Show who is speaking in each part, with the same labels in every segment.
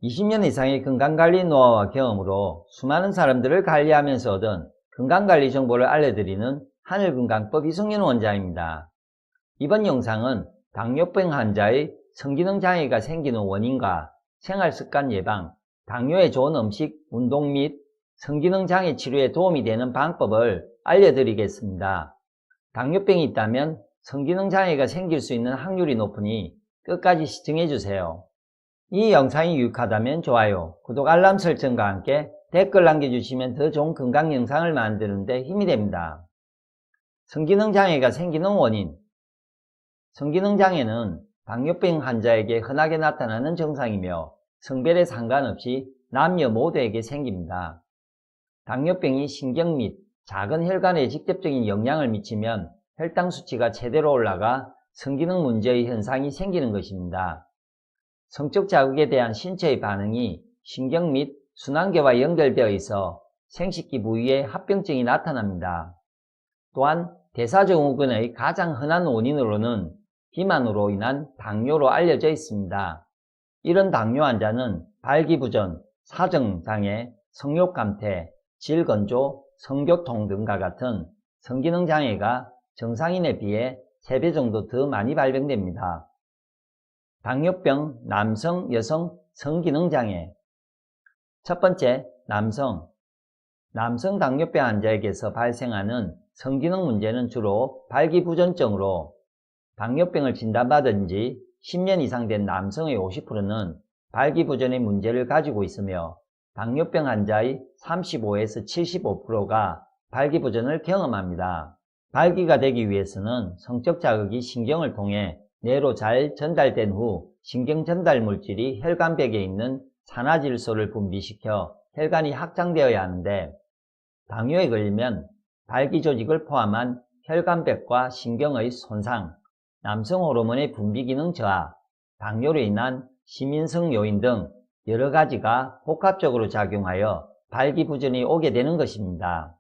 Speaker 1: 20년 이상의 건강관리 노하우와 경험으로 수많은 사람들을 관리하면서 얻은 건강관리 정보를 알려드리는 하늘건강법 이승윤 원장입니다. 이번 영상은 당뇨병 환자의 성기능 장애가 생기는 원인과 생활습관 예방, 당뇨에 좋은 음식, 운동 및 성기능 장애 치료에 도움이 되는 방법을 알려드리겠습니다. 당뇨병이 있다면 성기능 장애가 생길 수 있는 확률이 높으니 끝까지 시청해주세요. 이 영상이 유익하다면 좋아요, 구독, 알람 설정과 함께 댓글 남겨주시면 더 좋은 건강 영상을 만드는 데 힘이 됩니다. 성기능 장애가 생기는 원인. 성기능 장애는 당뇨병 환자에게 흔하게 나타나는 증상이며 성별에 상관없이 남녀 모두에게 생깁니다. 당뇨병이 신경 및 작은 혈관에 직접적인 영향을 미치면 혈당 수치가 제대로 올라가 성기능 문제의 현상이 생기는 것입니다. 성적 자극에 대한 신체의 반응이 신경 및 순환계와 연결되어 있어 생식기 부위에 합병증이 나타납니다. 또한 대사증후군의 가장 흔한 원인으로는 비만으로 인한 당뇨로 알려져 있습니다. 이런 당뇨 환자는 발기부전, 사정장애, 성욕감퇴, 질건조, 성교통 등과 같은 성기능 장애가 정상인에 비해 3배 정도 더 많이 발병됩니다. 당뇨병, 남성, 여성, 성기능 장애. 첫 번째, 남성 당뇨병 환자에게서 발생하는 성기능 문제는 주로 발기부전증으로 당뇨병을 진단받은 지 10년 이상 된 남성의 50%는 발기부전의 문제를 가지고 있으며 당뇨병 환자의 35에서 75%가 발기부전을 경험합니다. 발기가 되기 위해서는 성적 자극이 신경을 통해 뇌로 잘 전달된 후 신경 전달 물질이 혈관벽에 있는 산화질소를 분비시켜 혈관이 확장되어야 하는데 당뇨에 걸리면 발기 조직을 포함한 혈관벽과 신경의 손상, 남성 호르몬의 분비 기능 저하, 당뇨로 인한 심인성 요인 등 여러 가지가 복합적으로 작용하여 발기부전이 오게 되는 것입니다.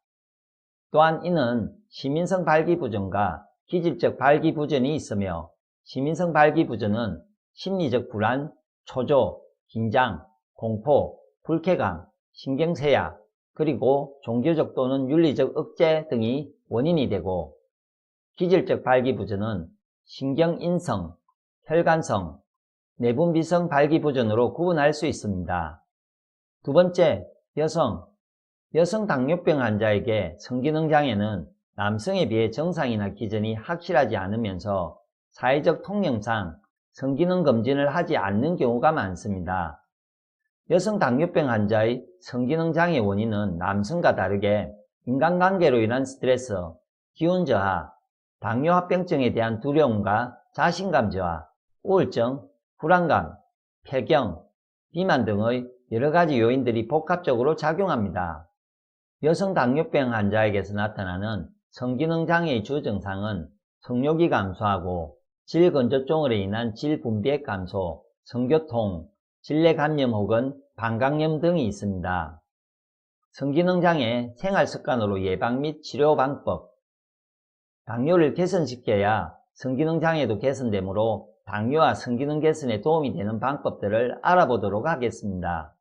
Speaker 1: 또한 이는 심인성 발기부전과 기질적 발기부전이 있으며 심인성 발기부전은 심리적 불안, 초조, 긴장, 공포, 불쾌감, 신경쇠약, 그리고 종교적 또는 윤리적 억제 등이 원인이 되고 기질적 발기부전은 신경인성, 혈관성, 내분비성 발기부전으로 구분할 수 있습니다. 두 번째, 여성 당뇨병 환자에게 성기능 장애는 남성에 비해 정상이나 기전이 확실하지 않으면서 사회적 통념상 성기능 검진을 하지 않는 경우가 많습니다. 여성 당뇨병 환자의 성기능 장애 원인은 남성과 다르게 인간관계로 인한 스트레스, 기운 저하, 당뇨 합병증에 대한 두려움과 자신감 저하, 우울증, 불안감, 폐경, 비만 등의 여러 가지 요인들이 복합적으로 작용합니다. 여성 당뇨병 환자에게서 나타나는 성기능 장애의 주 증상은 성욕이 감소하고 질건조증으로 인한 질분비액 감소, 성교통, 질내 감염 혹은 방광염 등이 있습니다. 성기능 장애 생활습관으로 예방 및 치료 방법. 당뇨를 개선시켜야 성기능 장애도 개선되므로 당뇨와 성기능 개선에 도움이 되는 방법들을 알아보도록 하겠습니다.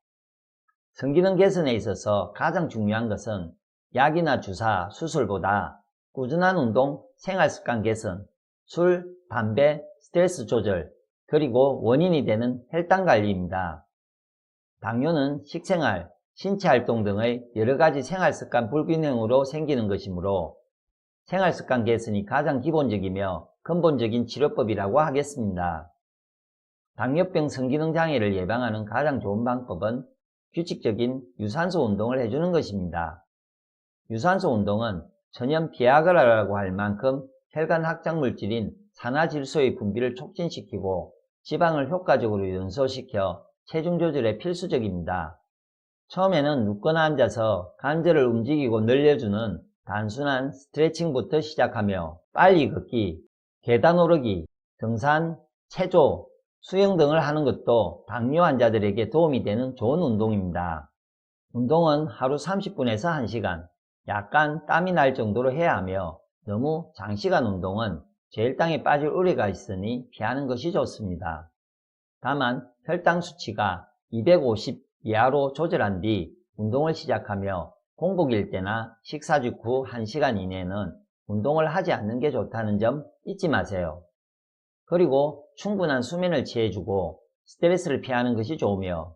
Speaker 1: 성기능 개선에 있어서 가장 중요한 것은 약이나 주사, 수술보다 꾸준한 운동, 생활습관 개선, 술, 담배, 스트레스 조절, 그리고 원인이 되는 혈당 관리입니다. 당뇨는 식생활, 신체활동 등의 여러가지 생활습관 불균형으로 생기는 것이므로 생활습관 개선이 가장 기본적이며 근본적인 치료법이라고 하겠습니다. 당뇨병 성기능 장애를 예방하는 가장 좋은 방법은 규칙적인 유산소 운동을 해주는 것입니다. 유산소 운동은 천연 비아그라라고 할 만큼 혈관 확장 물질인 산화질소의 분비를 촉진시키고 지방을 효과적으로 연소시켜 체중 조절에 필수적입니다. 처음에는 눕거나 앉아서 관절을 움직이고 늘려주는 단순한 스트레칭부터 시작하며 빨리 걷기, 계단 오르기, 등산, 체조, 수영 등을 하는 것도 당뇨 환자들에게 도움이 되는 좋은 운동입니다. 운동은 하루 30분에서 1시간, 약간 땀이 날 정도로 해야 하며 너무 장시간 운동은 저혈당에 빠질 우려가 있으니 피하는 것이 좋습니다. 다만 혈당 수치가 250 이하로 조절한 뒤 운동을 시작하며 공복일 때나 식사 직후 1시간 이내는 운동을 하지 않는 게 좋다는 점 잊지 마세요. 그리고 충분한 수면을 취해주고 스트레스를 피하는 것이 좋으며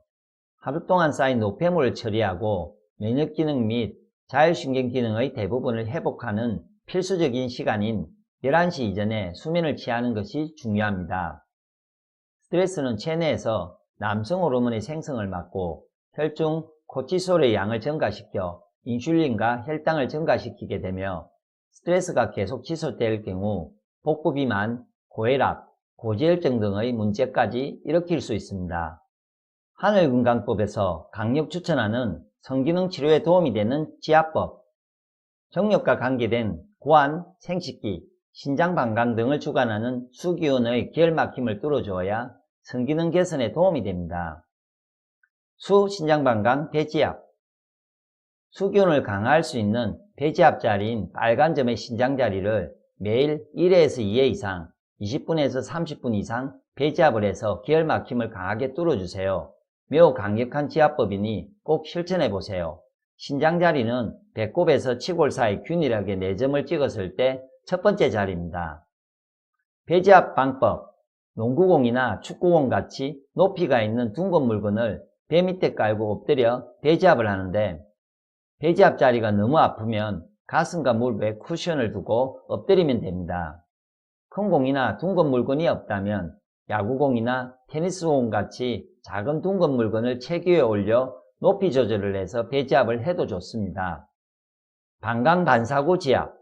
Speaker 1: 하루 동안 쌓인 노폐물을 처리하고 면역 기능 및 자율신경 기능의 대부분을 회복하는 필수적인 시간인 11시 이전에 수면을 취하는 것이 중요합니다. 스트레스는 체내에서 남성 호르몬의 생성을 막고 혈중 코티솔의 양을 증가시켜 인슐린과 혈당을 증가시키게 되며 스트레스가 계속 지속될 경우 복부 비만, 고혈압, 고지혈증 등의 문제까지 일으킬 수 있습니다. 하늘건강법에서 강력 추천하는 성기능 치료에 도움이 되는 지압법, 정력과 관계된 고환, 생식기, 신장 방광 등을 주관하는 수기운의 기혈막힘을 뚫어주어야 성기능 개선에 도움이 됩니다. 수, 신장 방광, 배지압. 수기운을 강화할 수 있는 배지압 자리인 빨간 점의 신장 자리를 매일 1회에서 2회 이상, 20분에서 30분 이상 배지압을 해서 기혈막힘을 강하게 뚫어주세요. 매우 강력한 지압법이니 꼭 실천해보세요. 신장 자리는 배꼽에서 치골 사이 균일하게 4점을 찍었을 때 첫 번째 자리입니다. 배지압 방법. 농구공이나 축구공 같이 높이가 있는 둥근 물건을 배 밑에 깔고 엎드려 배지압을 하는데 배지압 자리가 너무 아프면 가슴과 무릎 위에 쿠션을 두고 엎드리면 됩니다. 큰 공이나 둥근 물건이 없다면 야구공이나 테니스공 같이 작은 둥근 물건을 체기 위에 올려 높이 조절을 해서 배지압을 해도 좋습니다. 방광 반사구 지압.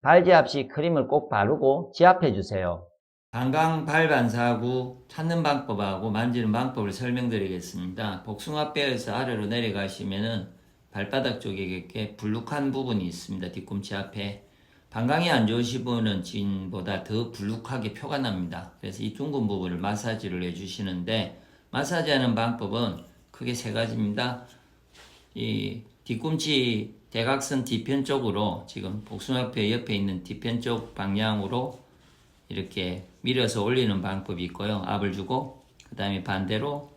Speaker 1: 발지압 시 크림을 꼭 바르고 지압해 주세요. 방광 발 반사구 찾는 방법하고 만지는 방법을 설명드리겠습니다. 복숭아뼈에서 아래로 내려가시면은 발바닥 쪽에 이렇게 불룩한 부분이 있습니다. 뒤꿈치 앞에. 방광이 안 좋으신 분은 지금보다 더 불룩하게 표가 납니다. 그래서 이 둥근 부분을 마사지를 해주시는데 마사지하는 방법은 크게 3가지입니다. 이 뒤꿈치 대각선 뒤편 쪽으로 지금 복숭아뼈 옆에 있는 뒤편 쪽 방향으로 이렇게 밀어서 올리는 방법이 있고요. 압을 주고 그 다음에 반대로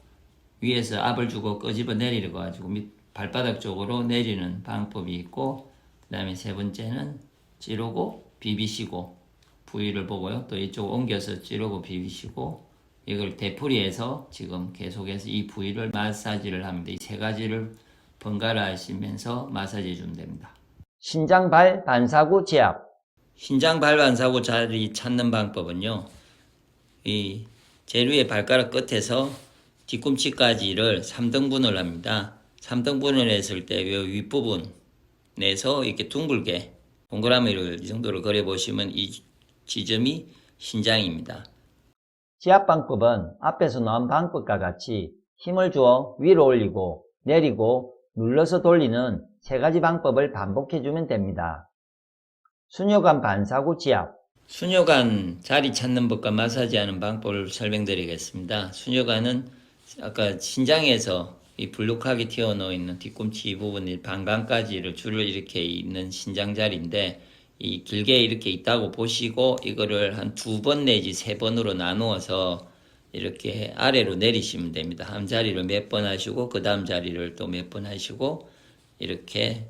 Speaker 1: 위에서 압을 주고 끄집어 내리려 가지고 발바닥 쪽으로 내리는 방법이 있고 그 다음에 3번째는 찌르고 비비시고 부위를 보고요. 또 이쪽 옮겨서 찌르고 비비시고 이걸 되풀이해서 지금 계속해서 이 부위를 마사지를 합니다. 이 3가지를 번갈아 하시면서 마사지 해주면 됩니다. 신장 발 반사구 지압. 신장 발 반사구 자리 찾는 방법은요. 이 제일 위에 발가락 끝에서 뒤꿈치까지를 3등분을 합니다. 3등분을 했을 때 이 윗부분 내서 이렇게 둥글게 동그라미를 이 정도로 그려보시면 이 지점이 신장입니다. 지압 방법은 앞에서 나온 방법과 같이 힘을 주어 위로 올리고 내리고 눌러서 돌리는 3가지 방법을 반복해주면 됩니다. 수녀관 반사구 지압. 수녀관 자리 찾는 법과 마사지하는 방법을 설명드리겠습니다. 수녀관은 아까 신장에서 이 불룩하게 튀어나와 있는 뒤꿈치 부분이 방광까지를 줄을 이렇게 있는 신장 자리인데 이 길게 이렇게 있다고 보시고 이거를 한 2번 내지 3번으로 나누어서 이렇게 아래로 내리시면 됩니다. 한 자리를 몇 번 하시고 그 다음 자리를 또 몇 번 하시고 이렇게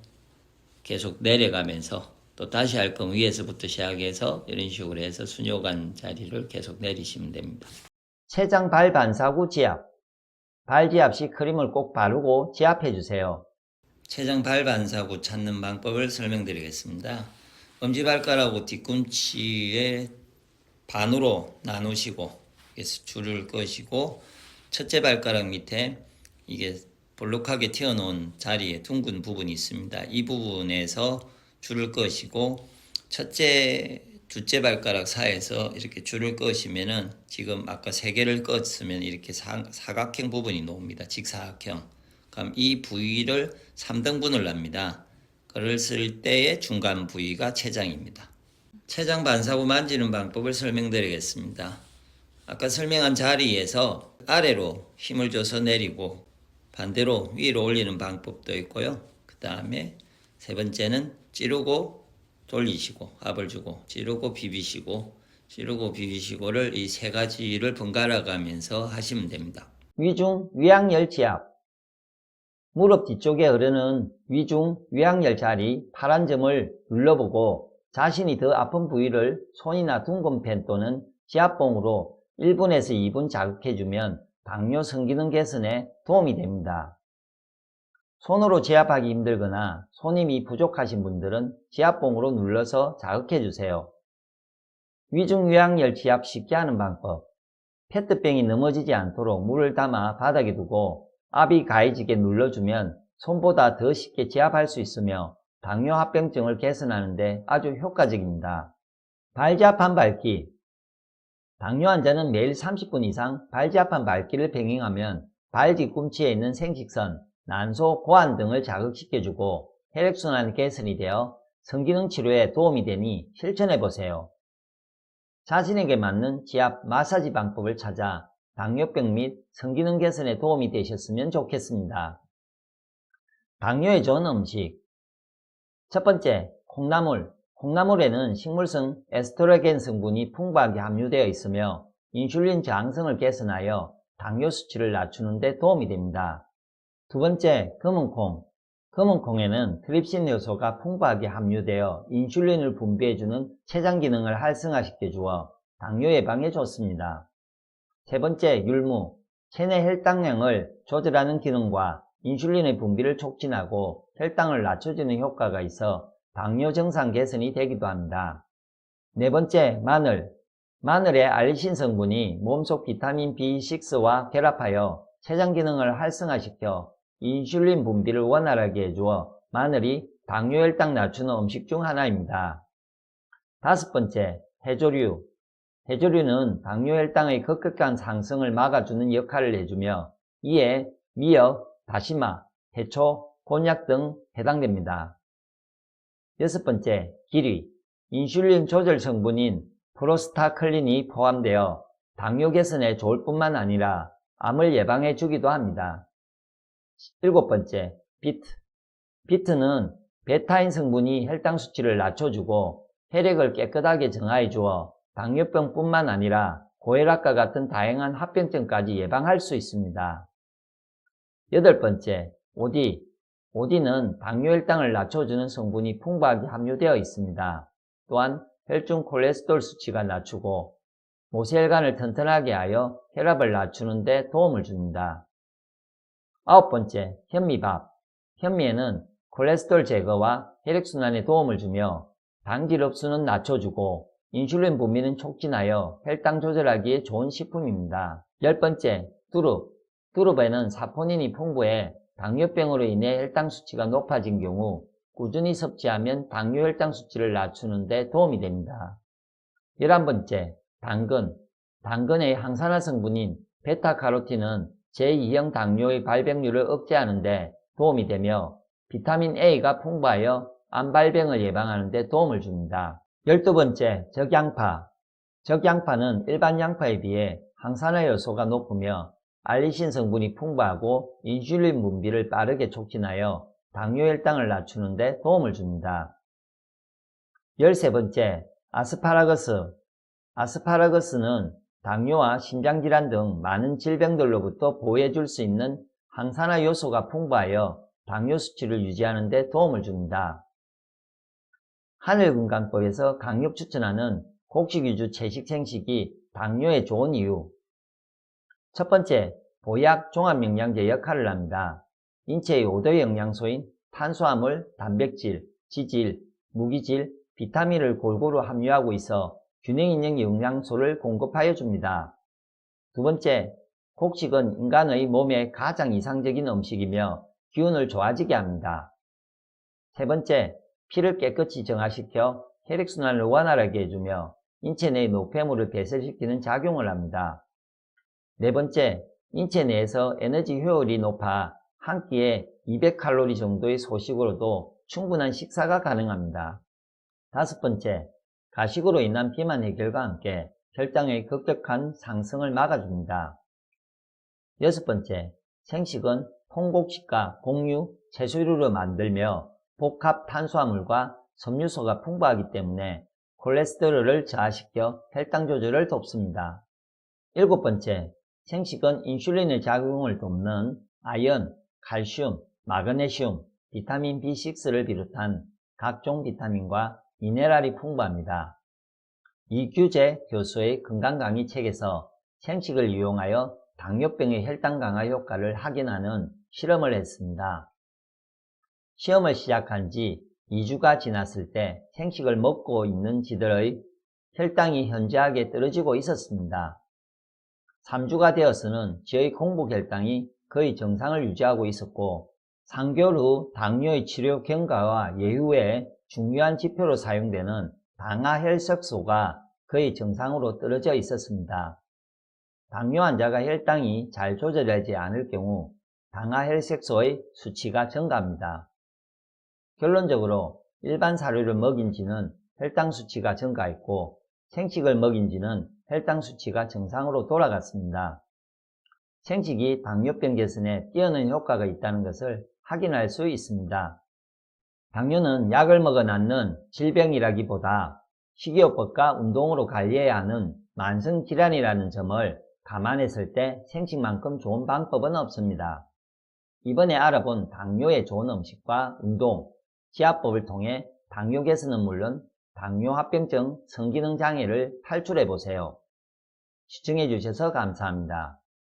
Speaker 1: 계속 내려가면서 또 다시 할 거면 위에서부터 시작해서 이런 식으로 해서 수녀관 자리를 계속 내리시면 됩니다. 췌장 발 반사구 지압. 발지압 시 크림을 꼭 바르고 지압해 주세요. 췌장 발 반사구 찾는 방법을 설명드리겠습니다. 엄지발가락하고 뒤꿈치에 반으로 나누시고 줄을 끄시고 첫째 발가락 밑에 이게 볼록하게 튀어나온 자리에 둥근 부분이 있습니다. 이 부분에서 줄을 끄시고 첫째, 둘째 발가락 사이에서 이렇게 줄을 끄시면은 지금 아까 3개를 껐으면 이렇게 사각형 부분이 나옵니다. 직사각형. 그럼 이 부위를 3등분을 합니다. 그랬을 때의 중간 부위가 췌장입니다. 췌장 반사구 만지는 방법을 설명드리겠습니다. 아까 설명한 자리에서 아래로 힘을 줘서 내리고 반대로 위로 올리는 방법도 있고요. 그 다음에 3번째는 찌르고 돌리시고 압을 주고 찌르고 비비시고 찌르고 비비시고를 이 3가지를 번갈아 가면서 하시면 됩니다. 위중 위양열 지압. 무릎 뒤쪽에 흐르는 위중 위양열 자리 파란 점을 눌러보고 자신이 더 아픈 부위를 손이나 둔근 펜 또는 지압봉으로 1분에서 2분 자극해주면 당뇨 성기능 개선에 도움이 됩니다. 손으로 지압하기 힘들거나 손힘이 부족하신 분들은 지압봉으로 눌러서 자극해주세요. 위중위양열 지압 쉽게 하는 방법. 페트병이 넘어지지 않도록 물을 담아 바닥에 두고 압이 가해지게 눌러주면 손보다 더 쉽게 지압할 수 있으며 당뇨 합병증을 개선하는 데 아주 효과적입니다. 발지압한 밟기. 당뇨 환자는 매일 30분 이상 발지압한 밟기를 병행하면 발 뒤꿈치에 있는 생식선, 난소, 고환 등을 자극시켜주고 혈액순환 개선이 되어 성기능 치료에 도움이 되니 실천해보세요. 자신에게 맞는 지압 마사지 방법을 찾아 당뇨병 및 성기능 개선에 도움이 되셨으면 좋겠습니다. 당뇨에 좋은 음식. 첫 번째, 콩나물. 콩나물에는 식물성 에스트로겐 성분이 풍부하게 함유되어 있으며 인슐린 저항성을 개선하여 당뇨 수치를 낮추는 데 도움이 됩니다. 두 번째, 검은콩. 검은콩에는 트립신 요소가 풍부하게 함유되어 인슐린을 분비해주는 췌장 기능을 활성화시켜 주어 당뇨 예방에 좋습니다. 세 번째, 율무. 체내 혈당량을 조절하는 기능과 인슐린의 분비를 촉진하고 혈당을 낮춰주는 효과가 있어 당뇨 정상 개선이 되기도 합니다. 네 번째, 마늘. 마늘의 알리신 성분이 몸속 비타민 B6와 결합하여 췌장 기능을 활성화시켜 인슐린 분비를 원활하게 해주어 마늘이 당뇨 혈당 낮추는 음식 중 하나입니다. 다섯 번째, 해조류. 해조류는 당뇨 혈당의 급격한 상승을 막아주는 역할을 해주며 이에 미역, 다시마, 해초, 곤약 등 해당됩니다. 여섯 번째, 기리. 인슐린 조절 성분인 프로스타클린이 포함되어 당뇨 개선에 좋을 뿐만 아니라 암을 예방해 주기도 합니다. 일곱 번째, 비트. 비트는 베타인 성분이 혈당 수치를 낮춰주고 혈액을 깨끗하게 정화해 주어 당뇨병뿐만 아니라 고혈압과 같은 다양한 합병증까지 예방할 수 있습니다. 여덟 번째, 오디. 오디는 당뇨 혈당을 낮춰주는 성분이 풍부하게 함유되어 있습니다. 또한 혈중 콜레스테롤 수치가 낮추고 모세혈관을 튼튼하게 하여 혈압을 낮추는 데 도움을 줍니다. 아홉 번째, 현미밥. 현미에는 콜레스테롤 제거와 혈액순환에 도움을 주며 당질 흡수는 낮춰주고 인슐린 분비는 촉진하여 혈당 조절하기에 좋은 식품입니다. 열 번째, 두릅. 두릅에는 사포닌이 풍부해 당뇨병으로 인해 혈당 수치가 높아진 경우 꾸준히 섭취하면 당뇨 혈당 수치를 낮추는 데 도움이 됩니다. 11번째, 당근. 당근의 항산화 성분인 베타카로틴은 제2형 당뇨의 발병률을 억제하는 데 도움이 되며 비타민 A가 풍부하여 암 발병을 예방하는 데 도움을 줍니다. 12번째, 적양파. 적양파는 일반 양파에 비해 항산화 요소가 높으며 알리신 성분이 풍부하고 인슐린 분비를 빠르게 촉진하여 당뇨 혈당을 낮추는 데 도움을 줍니다. 13번째, 아스파라거스. 아스파라거스는 당뇨와 심장질환 등 많은 질병들로부터 보호해 줄 수 있는 항산화 요소가 풍부하여 당뇨 수치를 유지하는 데 도움을 줍니다. 하늘건강법에서 강력 추천하는 곡식 위주 채식 생식이 당뇨에 좋은 이유. 첫 번째, 보약 종합영양제 역할을 합니다. 인체의 5대 영양소인 탄수화물, 단백질, 지질, 무기질, 비타민을 골고루 함유하고 있어 균형 있는 영양소를 공급하여 줍니다. 두 번째, 곡식은 인간의 몸에 가장 이상적인 음식이며 기운을 좋아지게 합니다. 세 번째, 피를 깨끗이 정화시켜 혈액순환을 원활하게 해주며 인체 내 노폐물을 배설시키는 작용을 합니다. 네 번째, 인체 내에서 에너지 효율이 높아 한 끼에 200칼로리 정도의 소식으로도 충분한 식사가 가능합니다. 다섯 번째, 가식으로 인한 비만 해결과 함께 혈당의 급격한 상승을 막아줍니다. 여섯 번째, 생식은 통곡식과 곡류, 채소류로 만들며 복합 탄수화물과 섬유소가 풍부하기 때문에 콜레스테롤을 저하시켜 혈당 조절을 돕습니다. 일곱 번째, 생식은 인슐린의 작용을 돕는 아연, 칼슘, 마그네슘, 비타민 B6를 비롯한 각종 비타민과 미네랄이 풍부합니다. 이규재 교수의 건강강의 책에서 생식을 이용하여 당뇨병의 혈당 강화 효과를 확인하는 실험을 했습니다. 시험을 시작한 지 2주가 지났을 때 생식을 먹고 있는 지들의 혈당이 현저하게 떨어지고 있었습니다. 3주가 되어서는 저의 공복 혈당이 거의 정상을 유지하고 있었고 3개월 후 당뇨의 치료 경과와 예후에 중요한 지표로 사용되는 당하혈색소가 거의 정상으로 떨어져 있었습니다. 당뇨 환자가 혈당이 잘 조절되지 않을 경우 당하혈색소의 수치가 증가합니다. 결론적으로 일반 사료를 먹인 지는 혈당 수치가 증가했고 생식을 먹인 지는 혈당 수치가 정상으로 돌아갔습니다. 생식이 당뇨병 개선에 뛰어난 효과가 있다는 것을 확인할 수 있습니다. 당뇨는 약을 먹어 낫는 질병이라기보다 식이요법과 운동으로 관리해야 하는 만성질환이라는 점을 감안했을 때 생식만큼 좋은 방법은 없습니다. 이번에 알아본 당뇨에 좋은 음식과 운동, 지압법을 통해 당뇨 개선은 물론 당뇨합병증 성기능 장애를 탈출해 보세요. 시청해 주셔서 감사합니다.